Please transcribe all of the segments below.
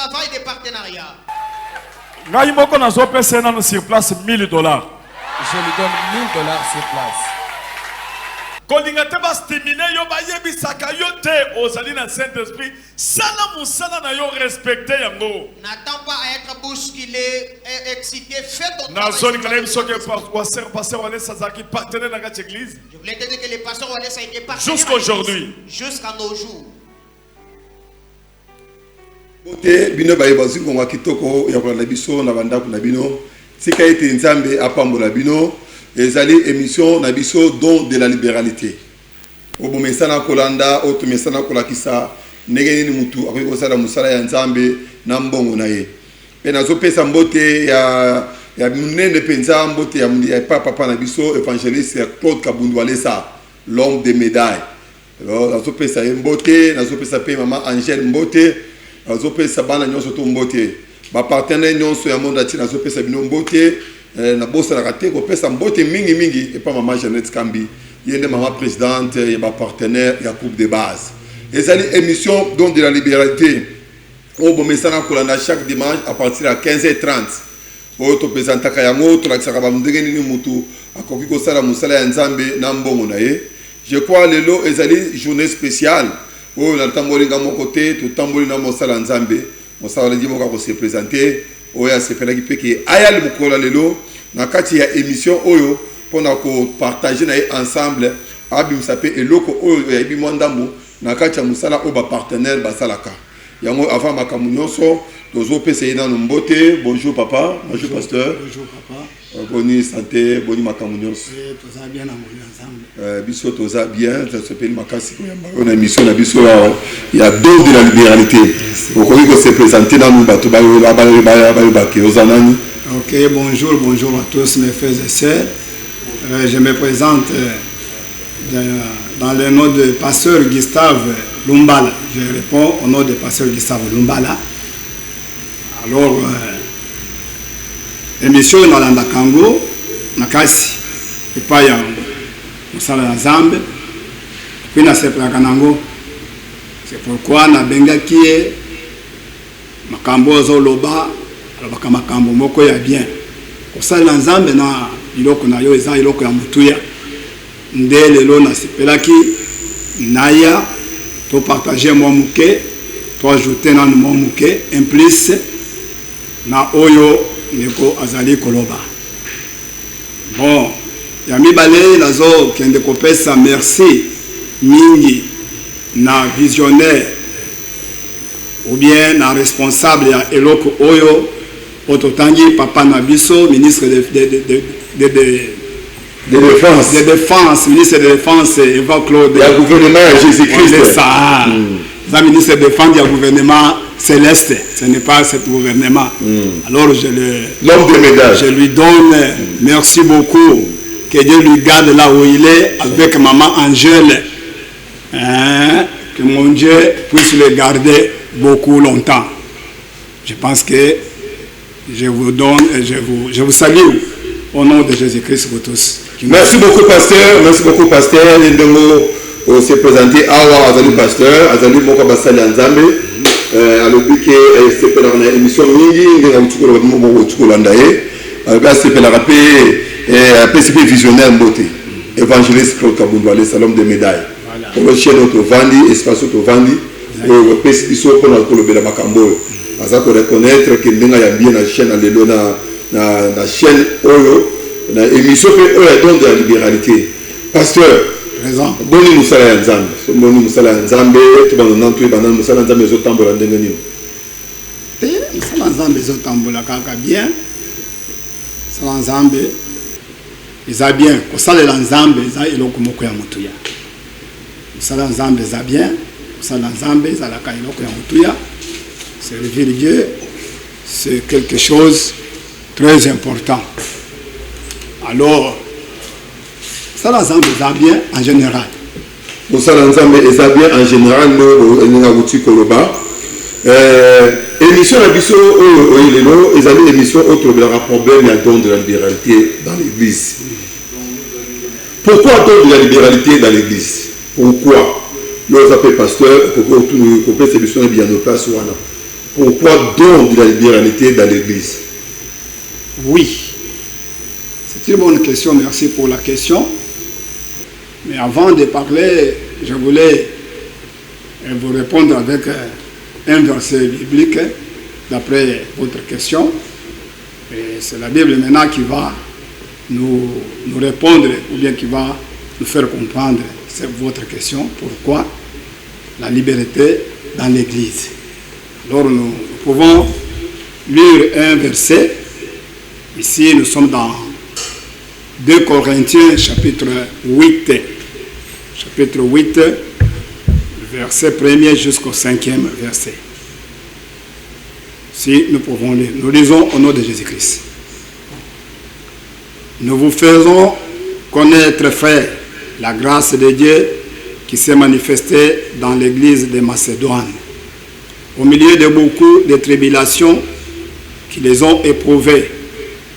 travail de partenariat. Sur place $1000. Je lui donne $1000 sur place. N'attends pas à être bousculé et excité. Fais ton Je travail. voulais te dire que les pasteurs Wallace a été partenaire jusqu'à aujourd'hui. Jusqu'à nos jours. Bino baye bazingo wa kitoko ya kwa biso na banda kuna bino tika ete nzambe apambola bino ezali émission na biso don de la libéralité obomesana kolanda otumesana kolakisa ndenge ni mutu akoki kosala musala ya nzambe na mbongo na ye pe nazopesa mbote ya munene penza mbote ya papa na biso évangéliste Claude Kabundu Walesa l'homme de médaille alors nazopesa mbote nazopesa pe maman Angèle mbote azopesa bana nyonso to mbote ba partenaire nyonso ya monde ati azopesa bino mbote na bosa la kate ko pesa mbote mingi et pas maman Jeannette Kambi yende maman présidente et ba partenaire ya coupe de base ezali émission don de la libéralité au bomesana kolanda chaque dimanche à partir de 15h30 o to présenta kayango to la kisaka ba ndenge ni mutu akoki ko sala musala ya nzambe na mbongo na ye je crois lelo ezali journée spéciale. Oh, na tamboli nga mon côté, tout tamboli na mosala nzambe, mosala ndi moka ko se présenter, oya se fela ki peke ayali mukola lelo na kati ya émission oyo pona ko partager na ensemble abi msape eloko oyo ya bi mwandambo na kati ya musala o ba partenaire basalaka. Yango avant makamu nyonso tozo pesa ina no mbote. Bonjour papa, bonjour pasteur. Bonjour papa. Boni santé, boni makamu nyonso. Toza bien na moli ensemble. Biso toza bien, ça s'appelle makasi ko yamba. On a mission na biso il y a don de la libéralité. Au ko se présenter dans nous bato ba ke ozanani. OK, bonjour à tous mes frères et sœurs. Je me présente dans le nom de pasteur Gustave Lumbala. Je réponds au nom de pasteur Gustave Lumbala. Alors émission na landa kango nakasi epa ya musala na Nzambe puis na sepelaka nango. C'est pourquoi na bengaki makambo ozoloba alobaka makambo moko ya bien kosala na Nzambe na iloko na yo eza iloko ya mutuya nde lelo na sepelaki naya to partager moi muke to ajouter na moi muke implice na oyo neko azali koloba. Bon, ya mibale nazo kende kopesa merci mingi na visionnaire ou bien na responsable ya eloko oyo ototangi papa na biso ministre de défense, ministre de défense Eva Claude. Le gouvernement Jésus-Christ. Ça, le ministre de défense du gouvernement céleste, ce n'est pas ce gouvernement. Alors l'homme de médaille. Je lui donne merci beaucoup. Que Dieu lui garde là où il est avec maman Angèle. Hein? Que mon Dieu puisse le garder beaucoup longtemps. Je pense que je vous donne, je vous salue au nom de Jésus-Christ pour tous. Merci beaucoup pasteur, merci beaucoup pasteur. On s'est présenté à Azali pasteur, Azali Moka Basali Nzambe. Alors que c'est pour la émission mingi, on a c'est pour la PCP visionnaire beauté. Évangéliste Claude Kabundu Walesa l'homme de médaille. On va chez notre vandi, espace auto vandi. On PCP so pour la colobela makambo. Asa ko reconnaître que ndinga ya bien na chaîne lelo na chaîne oyo na émission pe oyo don de la libéralité. Pasteur présent. Boni musala ya Nzambe. Boni musala ya Nzambe, to bana nantu bana musala ya Nzambe zo tambola ndenge nini. Musala ya Nzambe zo tambola kaka bien. Musala ya Nzambe eza bien. Kosalela Nzambe eza eloko moko ya mutuya. Musala ya Nzambe eza bien. Musala ya Nzambe eza la eloko ya mutuya. Servir Dieu, c'est quelque chose de très important. Alors, ça la Nzambe eza bien en général. Ça la Nzambe eza bien en général. Nous avons dit koloba. Émission la biso oyelelo, ezali émission autre le problème et don de la libéralité dans l'église. Pourquoi don de la libéralité dans l'église? Pourquoi? Nous appelons pasteur pour que cette émission est bien en place. Pourquoi donc de la libéralité dans l'Église? Oui, c'est une bonne question, merci pour la question. Mais avant de parler, je voulais vous répondre avec un verset biblique d'après votre question. Et c'est la Bible maintenant qui va nous répondre ou bien qui va nous faire comprendre votre question. Pourquoi la liberté dans l'Église? Alors nous pouvons lire un verset. Ici, nous sommes dans 2 Corinthiens, chapitre 8. Chapitre 8, verset 1er jusqu'au 5e verset. Si nous pouvons lire. Nous lisons au nom de Jésus-Christ. Nous vous faisons connaître, frères, la grâce de Dieu qui s'est manifestée dans l'église de Macédoine. Au milieu de beaucoup de tribulations qui les ont éprouvées,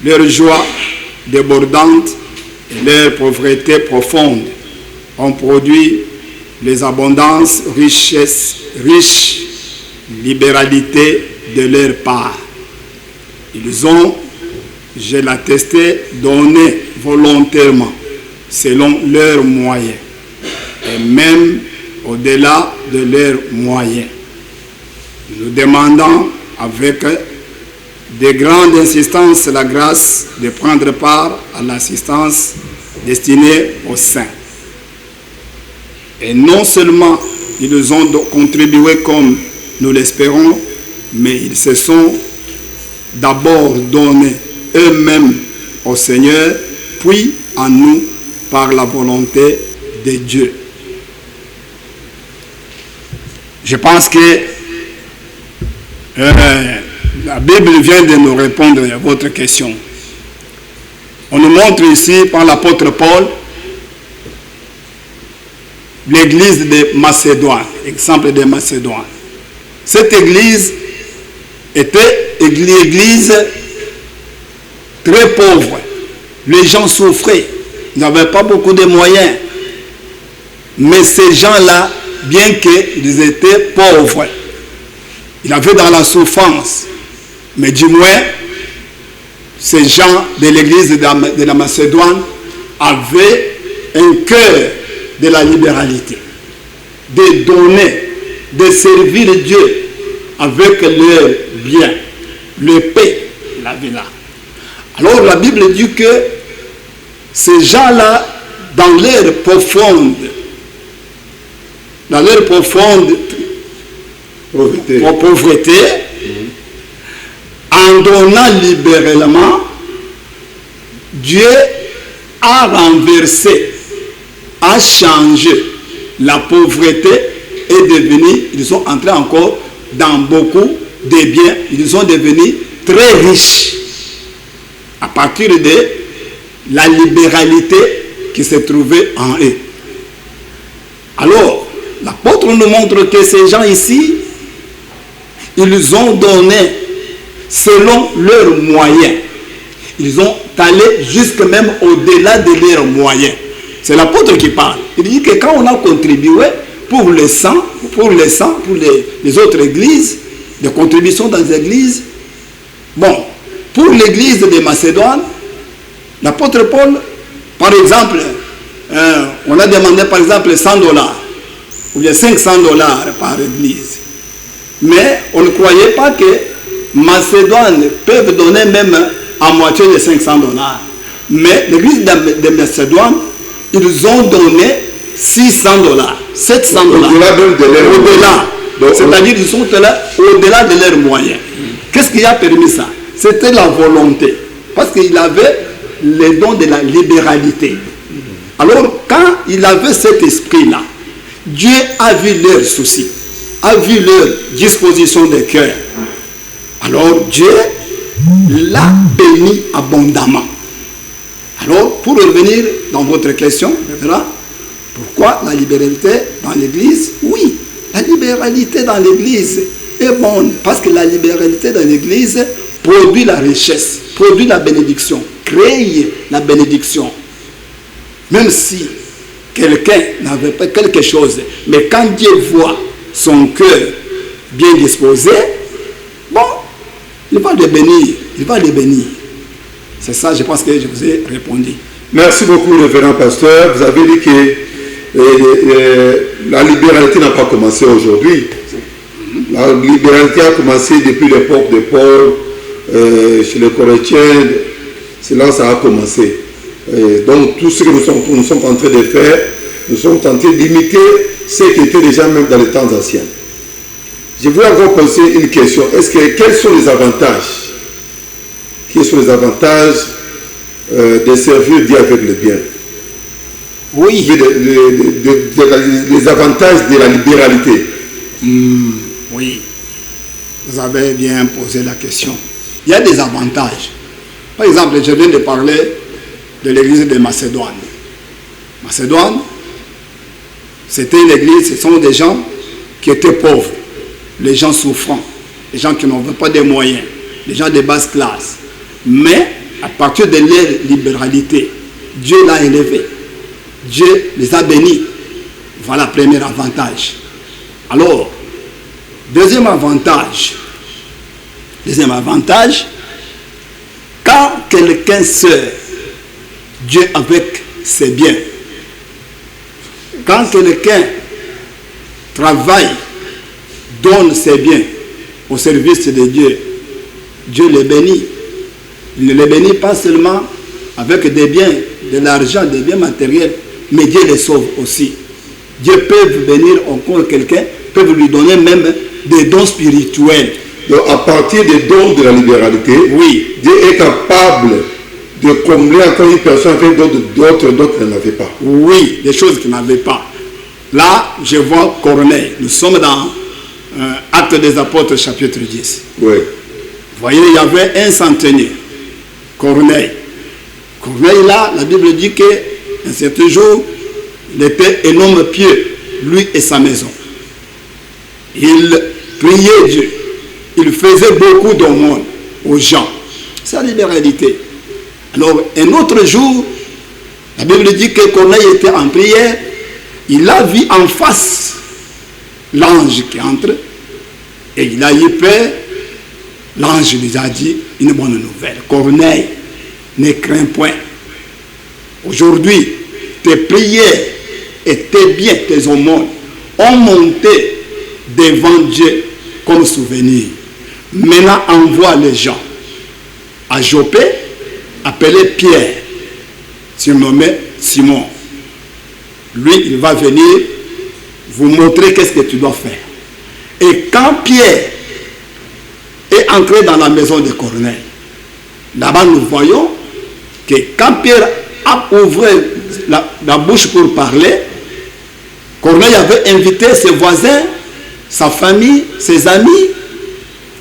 leur joie débordante et leur pauvreté profonde ont produit les abondances, richesses, riches libéralité de leur part. Ils ont, je l'attestais, donné volontairement, selon leurs moyens, et même au-delà de leurs moyens. Nous demandons avec de grandes insistances la grâce de prendre part à l'assistance destinée aux saints. Et non seulement ils ont contribué comme nous l'espérons, mais ils se sont d'abord donnés eux-mêmes au Seigneur, puis à nous par la volonté de Dieu. Je pense que la Bible vient de nous répondre à votre question. On nous montre ici par l'apôtre Paul l'église de Macédoine, exemple de Macédoine. Cette église était une église très pauvre. Les gens souffraient, ils n'avaient pas beaucoup de moyens. Mais ces gens-là, bien qu'ils étaient pauvres, ils avaient dans la souffrance. Mais du moins, ces gens de l'église de la Macédoine avaient un cœur de la libéralité, de donner, de servir Dieu avec leurs biens, le paix, la vie là. Alors la Bible dit que ces gens-là, dans leur profonde pauvreté, en donnant libéralement, Dieu a renversé, a changé la pauvreté et devenu, ils sont entrés encore dans beaucoup de biens, ils sont devenus très riches à partir de la libéralité qui se trouvait en eux. Alors, l'apôtre nous montre que ces gens ici, ils ont donné selon leurs moyens. Ils ont allé jusque même au-delà de leurs moyens. C'est l'apôtre qui parle. Il dit que quand on a contribué pour les saints, pour les autres églises, des contributions dans les églises, bon, pour l'église de Macédoine, l'apôtre Paul, par exemple, on a demandé par exemple $100 ou bien $500 par église. Mais on ne croyait pas que Macédoine peut donner même à moitié de $500. Mais l'église de Macédoine, ils ont donné $600, $700. Au-delà. C'est-à-dire qu'ils sont là au-delà de leurs moyens. Qu'est-ce qui a permis ça? C'était la volonté. Parce qu'il avait les dons de la libéralité. Alors, quand il avait cet esprit-là, Dieu a vu leurs soucis, a vu leur disposition de cœur. Alors, Dieu l'a béni abondamment. Alors, pour revenir dans votre question, pourquoi la libéralité dans l'Église? Oui, la libéralité dans l'Église est bonne, parce que la libéralité dans l'Église produit la richesse, produit la bénédiction, crée la bénédiction. Même si quelqu'un n'avait pas quelque chose, mais quand Dieu voit son cœur bien disposé, Il va les bénir. Il va les bénir. C'est ça, je pense que je vous ai répondu. Merci beaucoup, révérend pasteur. Vous avez dit que la libéralité n'a pas commencé aujourd'hui. La libéralité a commencé depuis l'époque de Paul, chez les Corinthiens. C'est là que ça a commencé. Donc tout ce que nous sommes en train de faire, nous sommes en train d'imiter ce qui était déjà même dans les temps anciens. Je voulais encore poser une question. Quels sont les avantages? Quels sont les avantages de servir Dieu avec le bien? Oui. Les avantages de la libéralité. Oui. Vous avez bien posé la question. Il y a des avantages. Par exemple, je viens de parler de l'église de Macédoine. Macédoine, c'était une église, ce sont des gens qui étaient pauvres, les gens souffrants, les gens qui n'avaient pas de moyens, les gens de basse classe. Mais à partir de leur libéralité, Dieu l'a élevé. Dieu les a bénis. Voilà le premier avantage. Alors, deuxième avantage, quand quelqu'un sert Dieu avec ses biens, quand quelqu'un travaille, donne ses biens au service de Dieu, Dieu les bénit. Il ne les bénit pas seulement avec des biens, de l'argent, des biens matériels, mais Dieu les sauve aussi. Dieu peut bénir encore quelqu'un, peut lui donner même des dons spirituels. Donc à partir des dons de la libéralité, oui, Dieu est capable de combler encore une personne avec d'autres qu'elle n'avait pas. Oui, des choses qu'il n'avait pas. Là, je vois Corneille. Nous sommes dans Actes des Apôtres, chapitre 10. Oui. Vous voyez, il y avait un centenier, Corneille. Corneille, là, la Bible dit qu'un certain jour, il était un homme pieux, lui et sa maison. Il priait Dieu. Il faisait beaucoup d'aumônes aux gens. C'est la libéralité. Alors, un autre jour, la Bible dit que Corneille était en prière. Il a vu en face l'ange qui entre et il a eu peur. L'ange lui a dit une bonne nouvelle. Corneille, ne crains point. Aujourd'hui, tes prières et tes biens, tes aumônes ont monté devant Dieu comme souvenir. Maintenant, envoie les gens à Joppé, appelé Pierre, surnommé Simon. Lui, il va venir vous montrer qu'est-ce que tu dois faire. Et quand Pierre est entré dans la maison de Corneille, là-bas nous voyons que quand Pierre a ouvert la bouche pour parler, Corneille avait invité ses voisins, sa famille, ses amis.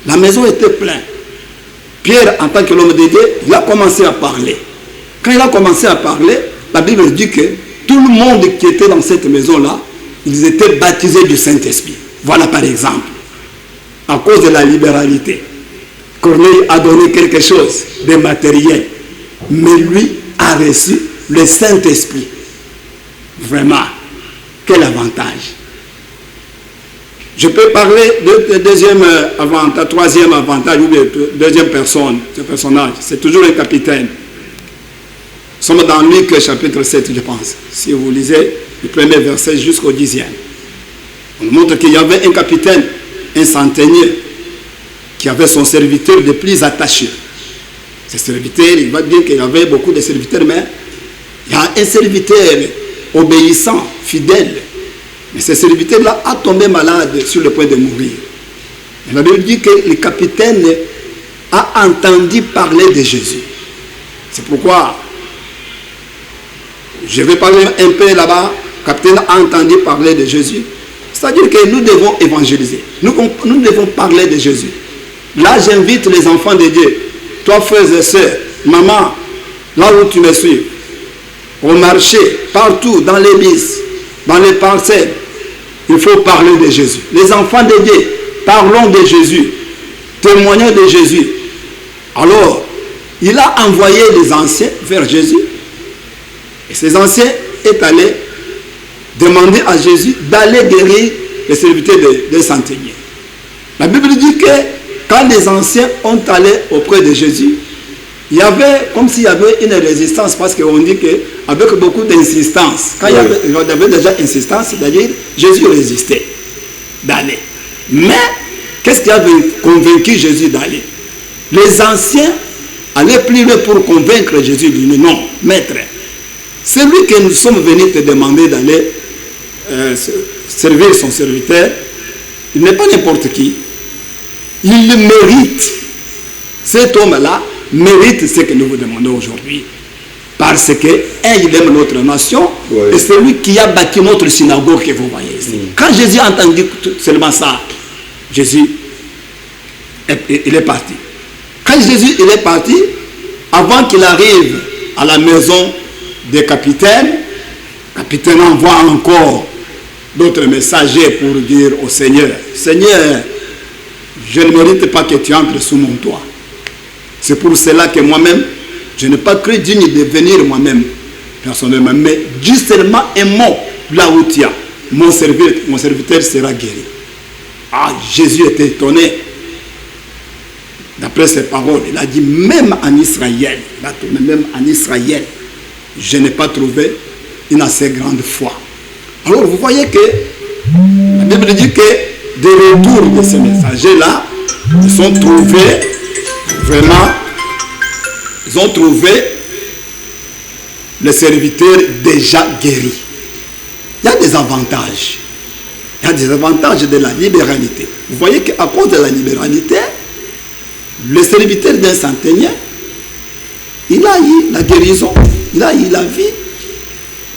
La maison était pleine. Pierre, en tant que l'homme de Dieu, il a commencé à parler. Quand il a commencé à parler, la Bible dit que tout le monde qui était dans cette maison-là, ils étaient baptisés du Saint-Esprit. Voilà par exemple, à cause de la libéralité, Corneille a donné quelque chose de matériel, mais lui a reçu le Saint-Esprit. Vraiment, quel avantage! Je peux parler de deuxième avantage, troisième avantage, ou de deuxième personne, ce personnage. C'est toujours un capitaine. Nous sommes dans Luc chapitre 7, je pense. Si vous lisez le premier verset jusqu'au 10e. On nous montre qu'il y avait un capitaine, un centenier, qui avait son serviteur le plus attaché. Ce serviteur, il va dire qu'il y avait beaucoup de serviteurs, mais il y a un serviteur obéissant, fidèle. Mais ce serviteur-là a tombé malade sur le point de mourir. Et la Bible dit que le capitaine a entendu parler de Jésus. C'est pourquoi je vais parler un peu là-bas. Le capitaine a entendu parler de Jésus. C'est-à-dire que nous devons évangéliser. Nous devons parler de Jésus. Là, j'invite les enfants de Dieu, toi, frères et sœurs, maman, là où tu me suis, au marché, partout, dans les bus, dans les parcelles, il faut parler de Jésus. Les enfants de Dieu, parlons de Jésus, témoignons de Jésus. Alors, il a envoyé les anciens vers Jésus. Et ces anciens est allé demander à Jésus d'aller guérir les serviteurs des centeniers. La Bible dit que quand les anciens ont allé auprès de Jésus, il y avait comme s'il y avait une résistance, parce qu'on dit qu'avec beaucoup d'insistance, quand il y avait déjà insistance, c'est-à-dire Jésus résistait d'aller. Mais qu'est-ce qui avait convaincu Jésus d'aller? Les anciens allaient plus loin pour convaincre Jésus. Il dit non, maître, celui que nous sommes venus te demander d'aller servir son serviteur, il n'est pas n'importe qui. Il le mérite. Cet homme-là mérite ce que nous vous demandons aujourd'hui. Parce que, il aime notre nation, et c'est lui qui a bâti notre synagogue que vous voyez ici. Quand Jésus a entendu seulement ça, Jésus, il est parti. Quand Jésus il est parti, avant qu'il arrive à la maison des capitaines, le capitaine envoie encore d'autres messagers pour dire au Seigneur, Seigneur, je ne mérite pas que tu entres sous mon toit. C'est pour cela que moi-même, je n'ai pas cru digne de venir moi-même, personnellement, mais dis seulement un mot là où tu as. Mon serviteur sera guéri. Ah, Jésus était étonné. D'après ses paroles, il a dit, même en Israël, il a tourné même en Israël, je n'ai pas trouvé une assez grande foi. Alors vous voyez que la Bible dit que des retours de ces messagers-là, ils sont trouvés vraiment, ils ont trouvé le serviteur déjà guéri. Il y a des avantages. Il y a des avantages de la libéralité. Vous voyez qu'à cause de la libéralité, le serviteur d'un centenier, il a eu la guérison, il a eu la vie.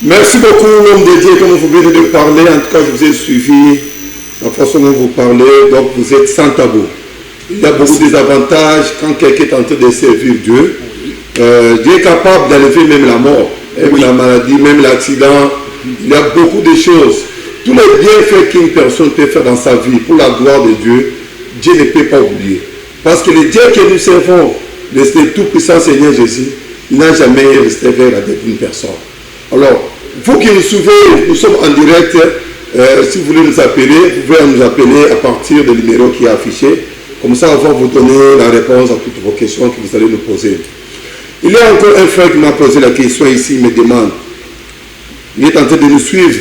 Merci beaucoup, l'homme de Dieu, comme vous venez de parler. En tout cas, je vous ai suivi la façon dont vous parlez. Donc, vous êtes sans tabou. Il y a beaucoup de désavantages quand quelqu'un est en train de servir Dieu. Dieu est capable d'enlever même la mort, même la maladie, même l'accident. Il y a beaucoup de choses. Tous les bienfaits qu'une personne peut faire dans sa vie pour la gloire de Dieu, Dieu ne peut pas oublier. Parce que le Dieu que nous servons, le tout-puissant Seigneur Jésus, il n'a jamais resté vers la dette d'une personne. Alors, vous qui nous suivez, nous sommes en direct. Si vous voulez nous appeler, vous pouvez nous appeler à partir du numéro qui est affiché. Comme ça, on va vous donner la réponse à toutes vos questions que vous allez nous poser. Il y a encore un frère qui m'a posé la question ici, il me demande, il est en train de nous suivre,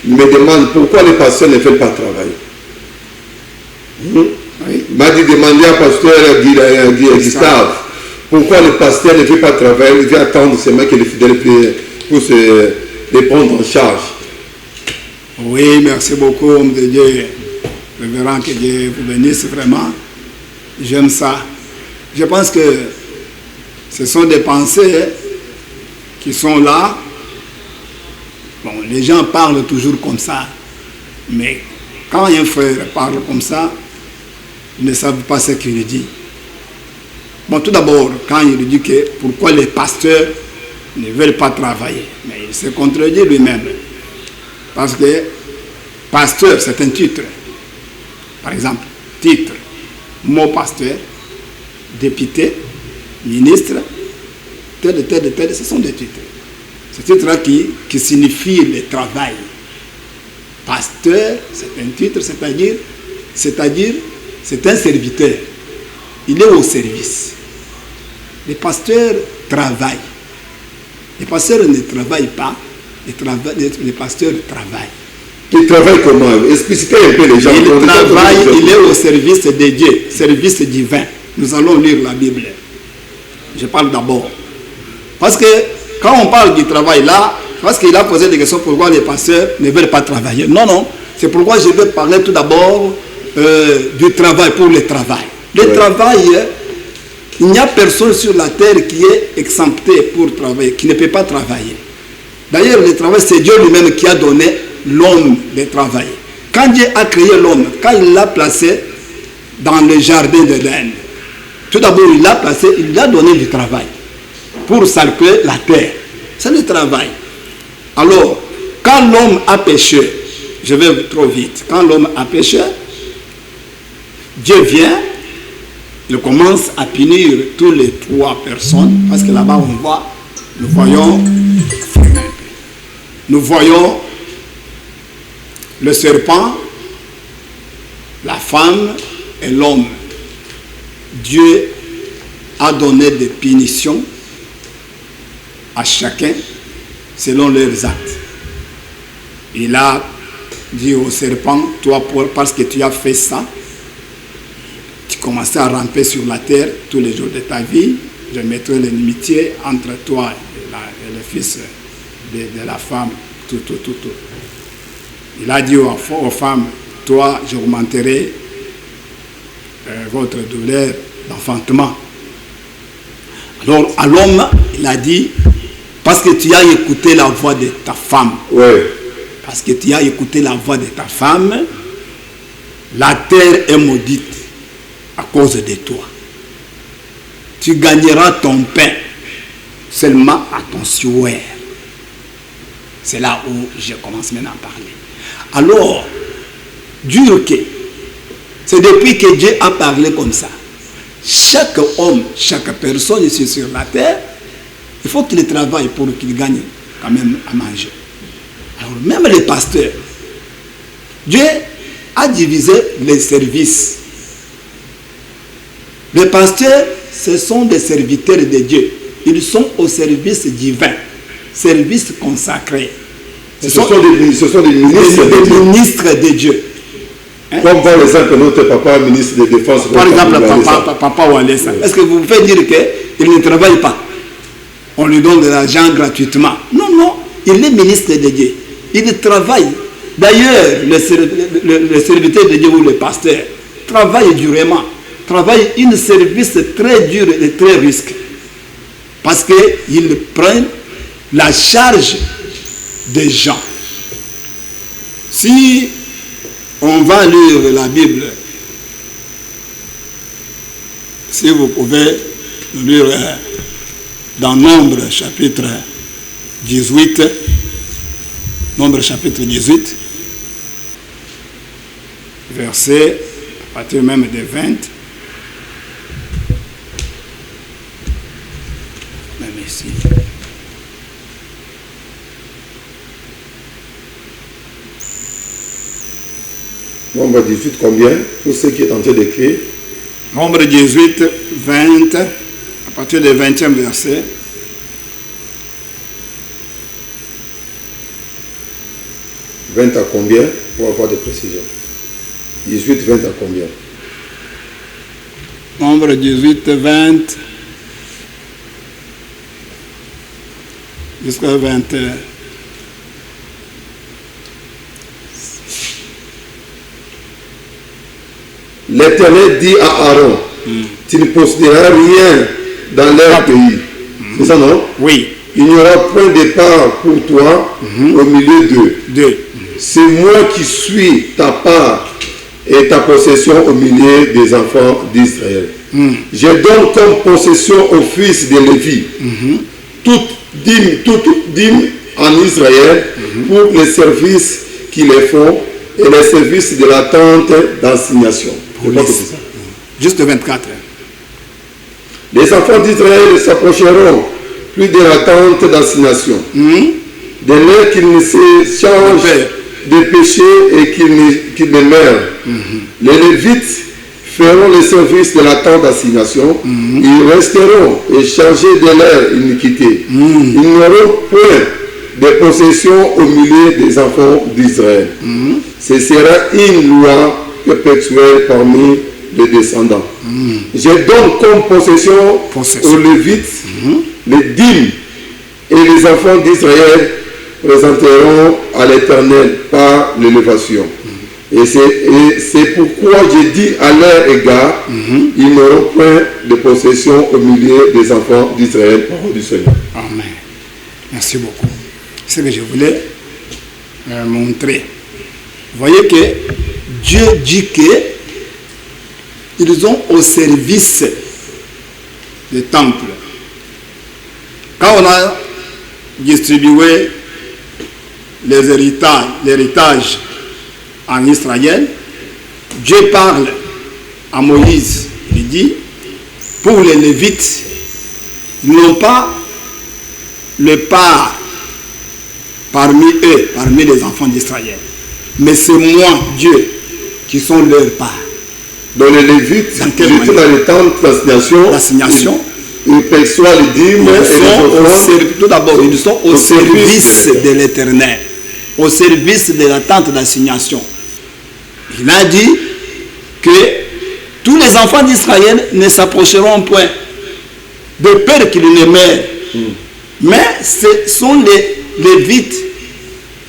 il me demande pourquoi les pasteurs ne veulent pas travailler. Il m'a dit demander à pasteur Gustave, pourquoi le pasteur ne veut pas travailler, il veut attendre seulement que les fidèles pour les prendre en charge. Oui, merci beaucoup, homme de Dieu. Révérend, que Dieu vous bénisse vraiment. J'aime ça. Je pense que ce sont des pensées qui sont là. Bon, les gens parlent toujours comme ça. Mais quand un frère parle comme ça, ils ne savent pas ce qu'il dit. Bon, tout d'abord, quand il dit que pourquoi les pasteurs ne veulent pas travailler, mais il se contredit lui-même. Parce que pasteur, c'est un titre. Par exemple, titre, mot pasteur, député, ministre, tel, ce sont des titres. Ce titre-là qui signifie le travail. Pasteur, c'est un titre, c'est-à-dire, c'est un serviteur. Il est au service. Les pasteurs travaillent. Les pasteurs ne travaillent pas, les pasteurs travaillent. Il travaille comment? Explicitez un peu les gens. Il travaille, il est au service de Dieu, service divin. Nous allons lire la Bible. Je parle d'abord. Parce que quand on parle du travail là, parce qu'il a posé des questions pourquoi les pasteurs ne veulent pas travailler. Non, non. C'est pourquoi je vais parler tout d'abord du travail pour le travail. Le travail, il n'y a personne sur la terre qui est exempté pour travailler, qui ne peut pas travailler. D'ailleurs, le travail, c'est Dieu lui-même qui a donné l'homme de travailler. Quand Dieu a créé l'homme, quand il l'a placé dans le jardin d'Éden, tout d'abord, il l'a placé, il lui a donné du travail pour circuler la terre. C'est le travail. Alors, quand l'homme a péché, je vais trop vite, quand l'homme a péché, Dieu vient, il commence à punir toutes les trois personnes, parce que là-bas nous voyons le serpent, la femme et l'homme. Dieu a donné des punitions à chacun selon leurs actes. Il a dit au serpent, toi, parce que tu as fait ça, tu commençais à ramper sur la terre tous les jours de ta vie, je mettrai l'inimitié entre toi et le fils de la femme, tout. Il a dit aux femmes, toi, j'augmenterai votre douleur d'enfantement. Alors, à l'homme, il a dit, parce que tu as écouté la voix de ta femme. Ouais. Parce que tu as écouté la voix de ta femme, la terre est maudite à cause de toi. Tu gagneras ton pain seulement à ton sueur. C'est là où je commence maintenant à parler. Alors, Dieu, c'est depuis que Dieu a parlé comme ça. Chaque homme, chaque personne ici sur la terre, il faut qu'il travaille pour qu'il gagne quand même à manger. Alors, même les pasteurs, Dieu a divisé les services. Les pasteurs, ce sont des serviteurs de Dieu. Ils sont au service divin, service consacré. Ce sont des ministres de Dieu. Hein? Comme par exemple notre papa, ministre de Défense. Par exemple, papa Walesa. Est-ce que vous pouvez dire qu'il ne travaille pas? On lui donne de l'argent gratuitement. Non, il est ministre de Dieu. Il travaille. D'ailleurs, le serviteur de Dieu ou le pasteur travaille durement. Travaille un service très dur et très risqué. Parce qu'il prend la charge des gens. Si on va lire la Bible, si vous pouvez lire dans Nombre chapitre 18, Nombre chapitre 18, verset à partir même de 20. Même ici. Nombre 18, combien? Pour ceux qui est en train d'écrire. Nombre 18, 20, à partir du 20e verset. « 20 à combien? Pour avoir des précisions. 18, 20 à combien? Nombre 18, 20, jusqu'à 21. L'Éternel dit à Aaron, tu ne posséderas rien dans leur pays. C'est ça, non? Oui. Il n'y aura point de part pour toi au milieu d'eux. C'est moi qui suis ta part et ta possession au milieu des enfants d'Israël. Je donne comme possession aux fils de Lévi toute dîme en Israël pour les services qu'ils font et les services de la tente d'assignation. Juste 24. Les enfants d'Israël s'approcheront plus de la tente d'assignation, de l'air qu'ils ne se changent de péché et qu'ils ne meurent. Les Lévites feront le service de la tente d'assignation, ils resteront et chargés de leur iniquité. Ils n'auront point de possession au milieu des enfants d'Israël. Ce sera une loi perpétuelle parmi les descendants. Je donne comme possession aux Lévites les dîmes, et les enfants d'Israël présenteront à l'Éternel par l'élévation. Et c'est pourquoi j'ai dit à leur égard, ils n'auront point de possession au milieu des enfants d'Israël, parole du Seigneur. Amen. Merci beaucoup. C'est ce que je voulais montrer. Vous voyez que Dieu dit qu'ils ont au service des temples. Quand on a distribué l'héritage en Israël, Dieu parle à Moïse. Il dit, pour les Lévites, ils n'ont pas le part parmi eux, parmi les enfants d'Israël. Mais c'est moi, Dieu, qui sont leur part. Dans les Lévites, Dans quelle j'étais dans les temps d'assignation. Ils perçoivent les dîmes et les offrandes. Tout d'abord, ils sont au service de l'Éternel, au service de la tente d'assignation. Il a dit que tous les enfants d'Israël ne s'approcheront point de peur qu'ils ne meurent. Mais ce sont les Lévites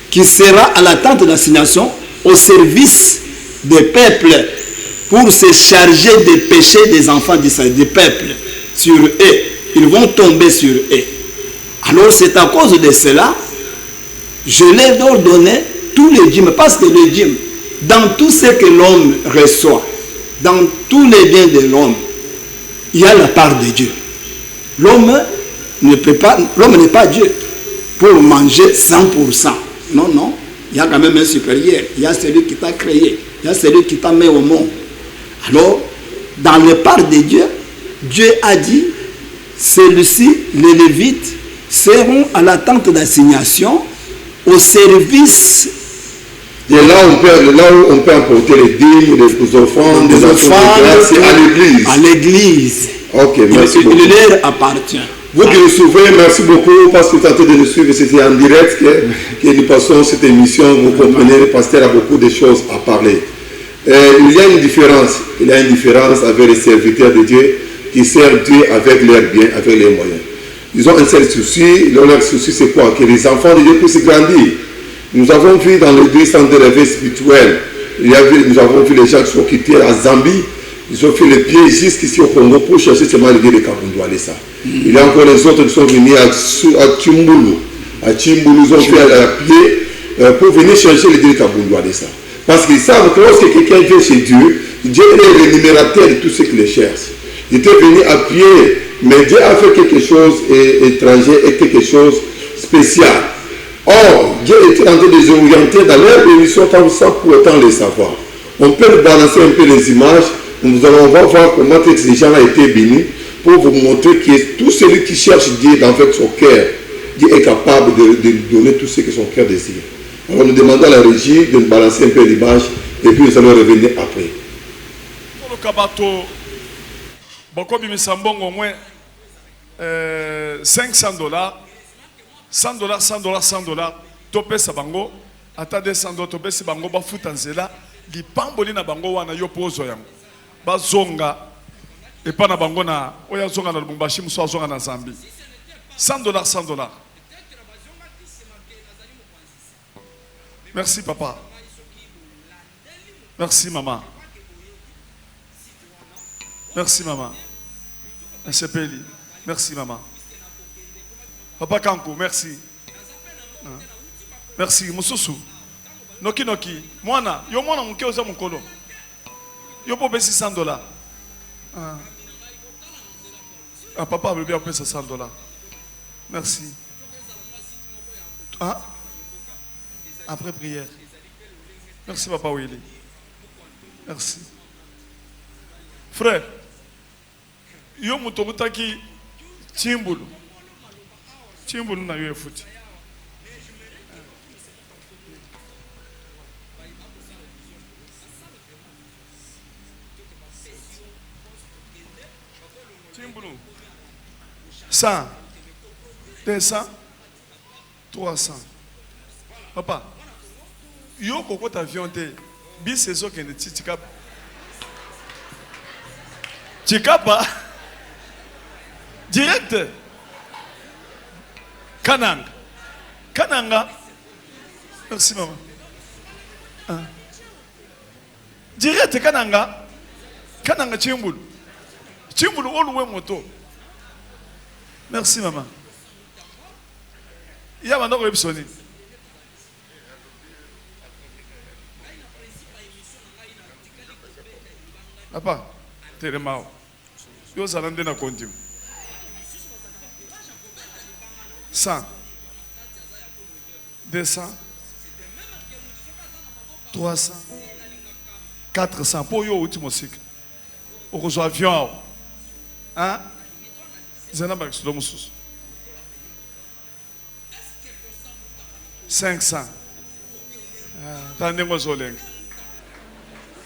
qui seront à la tente d'assignation au service des peuples pour se charger des péchés des enfants d'Israël, des peuples sur eux. Ils vont tomber sur eux. Alors c'est à cause de cela, je leur ordonné tous les dîmes, parce que les dîmes, dans tout ce que l'homme reçoit, dans tous les biens de l'homme, il y a la part de Dieu. L'homme n'est pas Dieu pour manger 100%. Non, non. Il y a quand même un supérieur. Il y a celui qui t'a créé. Il y a celui qui t'a mis au monde. Alors, dans le part de Dieu, Dieu a dit, celui-ci, les Lévites, seront à la tente d'assignation au service. Et là où on peut apporter les dîmes, les offrandes, les offrandes, c'est à l'église. À l'église. Ok, merci beaucoup. Il leur appartient. Vous qui nous suivez, merci beaucoup parce que vous tentez de nous suivre. C'était en direct que nous passons cette émission. Vous comprenez, le pasteur a beaucoup de choses à parler. Il y a une différence. Il y a une différence avec les serviteurs de Dieu qui servent Dieu avec leurs biens, avec leurs moyens. Ils ont un seul souci. Leur souci, c'est quoi? Que les enfants de Dieu puissent grandir. Nous avons vu dans l'église centre de réveil spirituel, nous avons vu les gens qui sont quittés à Zambie. Ils ont fait les pieds jusqu'ici au Congo pour chercher seulement le Dieu de Kabundoualesa. Il y a encore les autres qui sont venus à Chimbulu. À Chimbulu, ils ont fait à pied pour venir chercher le Dieu de Kabundoualesa. Parce qu'ils savent que lorsque quelqu'un vient chez Dieu, Dieu est le numérateur de tous ceux qui le cherchent. Ils étaient venus à pied, mais Dieu a fait quelque chose d'étranger et quelque chose de spécial. Or, Dieu était en train de les orienter dans leur émission sans pour autant les savoir. On peut balancer un peu les images. On va voir comment ces gens-là étaient bénis pour vous montrer que tout celui qui cherche Dieu avec son cœur, Dieu est capable de donner tout ce que son cœur désire. Alors nous demandons à la régie de nous balancer un peu l'image et puis nous allons revenir après. Pour le Kabato, beaucoup de Missambong au moins $500, $100, topé sa bango, ata $200, topé sa bango, ba futanzela, li pamboli na bango wana yo pozo yango. Ba zonga, et pas na bango na, oya zonga na lubumbashi, muso zonga na Zambie. $100. Merci papa. Merci maman. Merci maman. Peli. Merci maman. Papa Kanko, merci. Merci. Mususu. Noki noki. Mwana. Yo mwana mke oza mukolo. Yo po besi $100. Ah papa veut bien payer $100. Merci. Ah? Après prière. Merci papa Willy. Merci. Frère. Yo mutobutaki Chimbulu. Chimbulu na yo efuti. Chimbulu. 100, 200, 300. Papa, yo koko ta avion te. Bis ezo kende tikapa. Tikapa. Direct. Kananga. Kananga. Merci maman. Direct Kananga. Kananga Chimbulu. Chimbulu oluwe moto. Merci maman. Il y a maintenant Rebsoni. Papa, t'es mao. Yo zalande na kondim. 100, 200, 300, 400. Pour yo ultimo cycle. Au rejoint avion. Hein? Zena bak sulo musus. 500. Tande ngo zoleng.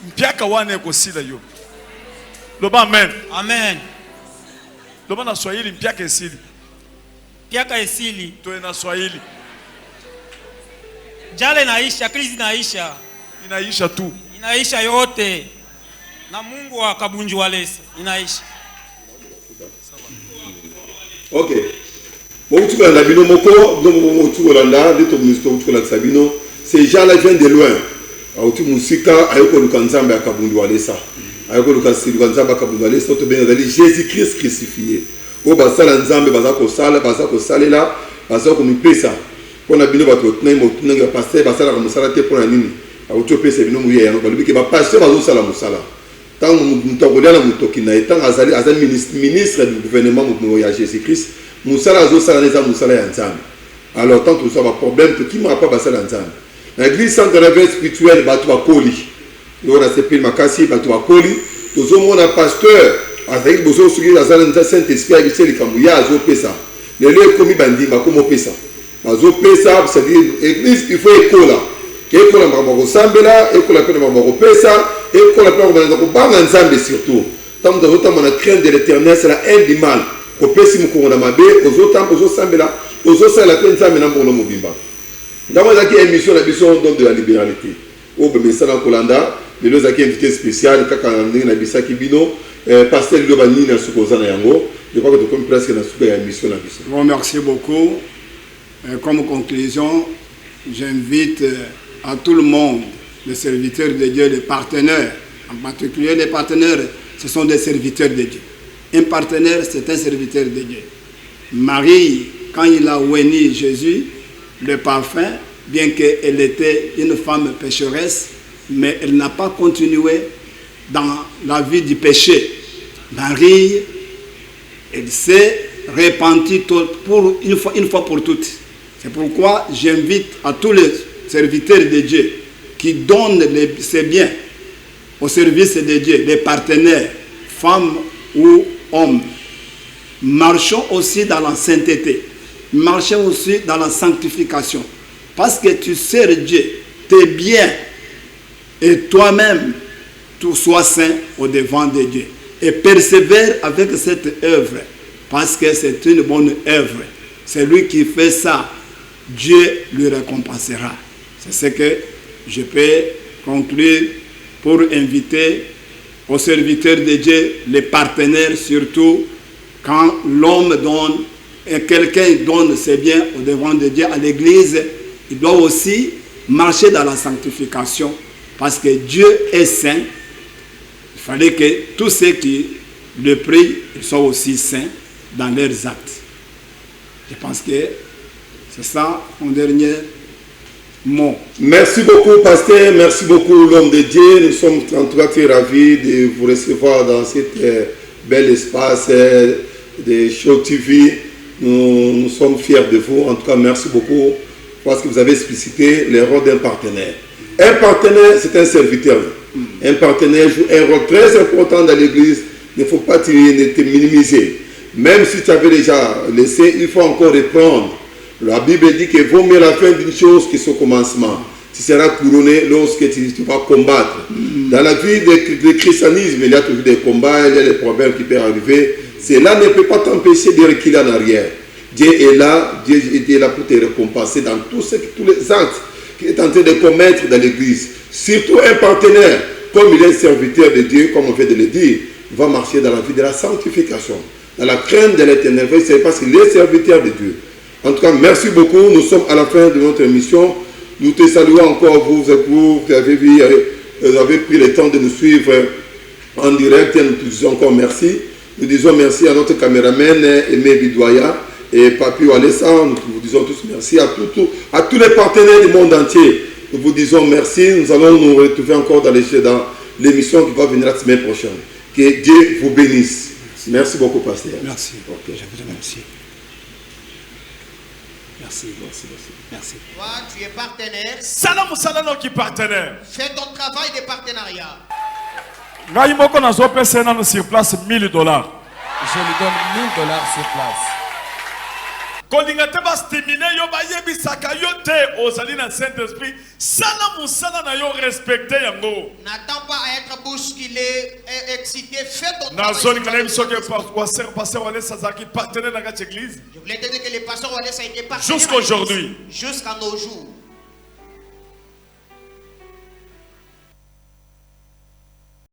Mpiaka wane ko sila yo. Loba amen. Amen. Loba na Swahili mpiaka esili. Piaka esili. Toe na Swahili. Jale naisha, krizi naisha. Inaisha tu. Inaisha yote. Na Mungu wa Kabunju Walesa. Inaisha. Ok. Motukolanda bino moko, donc motukolanda, de to musique motukolanda sabino, ces gens-là viennent de loin. Autu musika ayoko lukanzamba ya Kabundu Walesa. Ayoko lukanzamba ya Kabundu Walesa to bien dali Jésus-Christ crucifié. O basala nzambe bazako salela, bazako mipesa. Pona bino bato tnayi motunanga pasteur basala ka musala te pona nini. Autu pesa bino muya ya no balibiki ba pasteur bazo sala musala. Tant mutokolia na mutokina etant azali ministre du gouvernement ya Jésus-Christ. Musala zo sala neza musala ya nzambe. Alors tant tout ça va problème to qui m'a pas basala nzambe. L'église centre de réveil spirituel batu bakoli. Yo na sepil makasi batu bakoli. Tozo mona pasteur azali bozo suki la sala nza Saint-Esprit a biché likambu ya azo pesa. Lelo komi bandimba komo pesa. Azo pesa c'est-à-dire église il faut écola. Écola mabako sambela, écola pe mabako pesa, écola pe mabako banga nzambe surtout. Tant de autant mon crainte de l'Éternel c'est la haine du mal. Ko pesi mukongo na mabe, ozo sambela, ozo sala pe nzambe na mbono mobimba. Dans la émission la mission donc de la libéralité. Au Bemesana Kolanda, les deux invités spéciaux, Kakandé Nabisa Kibino, Pasteur Lobani na Sukozana Yango. Je crois que tu comprends presque la super émission la mission. Je vous remercie beaucoup. Comme conclusion, j'invite à tout le monde, les serviteurs de Dieu, les partenaires, en particulier les partenaires, ce sont des serviteurs de Dieu. Un partenaire, c'est un serviteur de Dieu. Marie, quand il a oigné Jésus, le parfum, bien qu'elle était une femme pécheresse, mais elle n'a pas continué dans la vie du péché. Marie, elle s'est repentie pour une fois pour toutes. C'est pourquoi j'invite à tous les serviteurs de Dieu qui donnent ses biens au service de Dieu, les partenaires, femmes ou hommes. Marchons aussi dans la sainteté. Marchons aussi dans la sanctification. Parce que tu sers Dieu, tes biens, et toi-même, tu sois saint au devant de Dieu. Et persévère avec cette œuvre. Parce que c'est une bonne œuvre. C'est lui qui fait ça. Dieu lui récompensera. C'est ce que je peux conclure pour inviter aux serviteurs de Dieu, les partenaires surtout, quand l'homme donne et quelqu'un donne ses biens au devant de Dieu à l'église, il doit aussi marcher dans la sanctification parce que Dieu est saint. Il fallait que tous ceux qui le prient soient aussi saints dans leurs actes. Je pense que c'est ça mon dernier mot. Merci beaucoup, pasteur. Merci beaucoup, l'homme de Dieu. Nous sommes en tout cas très ravis de vous recevoir dans cet bel espace de Show TV. Nous sommes fiers de vous. En tout cas, merci beaucoup parce que vous avez explicité le rôle d'un partenaire. Un partenaire, c'est un serviteur. Un partenaire joue un rôle très important dans l'église. Il ne faut pas te minimiser. Même si tu avais déjà laissé, il faut encore reprendre. La Bible dit qu'il vaut mieux la fin d'une chose que son commencement. Tu seras couronné lorsque tu vas combattre. Dans la vie du christianisme, il y a toujours des combats, il y a des problèmes qui peuvent arriver. Cela ne peut pas t'empêcher de reculer en arrière. Dieu est là pour te récompenser dans tous les actes qu'il est en train de commettre dans l'église. Surtout un partenaire, comme il est serviteur de Dieu, comme on vient de le dire, il va marcher dans la vie de la sanctification, dans la crainte de l'Éternel. C'est parce qu'il est serviteur de Dieu. En tout cas, merci beaucoup. Nous sommes à la fin de notre émission. Nous te saluons encore, vous qui avez pris le temps de nous suivre en direct. Et nous te disons encore merci. Nous disons merci à notre caméraman Aimé Bidouaya et Papi Walesa. Nous vous disons tous merci à tous les partenaires du monde entier. Nous vous disons merci. Nous allons nous retrouver encore dans l'émission qui va venir la semaine prochaine. Que Dieu vous bénisse. Merci beaucoup, pasteur. Merci. Okay. Je vous remercie. Merci. Toi, tu es partenaire. Salam salano qui partenaire. Fais ton travail de partenariat. Ngai moko na zo pesa na sur place $1000. Je lui donne $1000 sur place. kolinga te bastimine yo bayebisaka yo te ozali na Saint-Esprit sala musala na yo respecte yango. N'attends pas à être bousculé et excité. Fais ton Na travail. zoli kana biso ke pasteur wale sazaki partenaire na l'église. Je voulais te dire que les pasteurs Wallace a été partenaire jusqu'aujourd'hui. jusqu'à nos jours.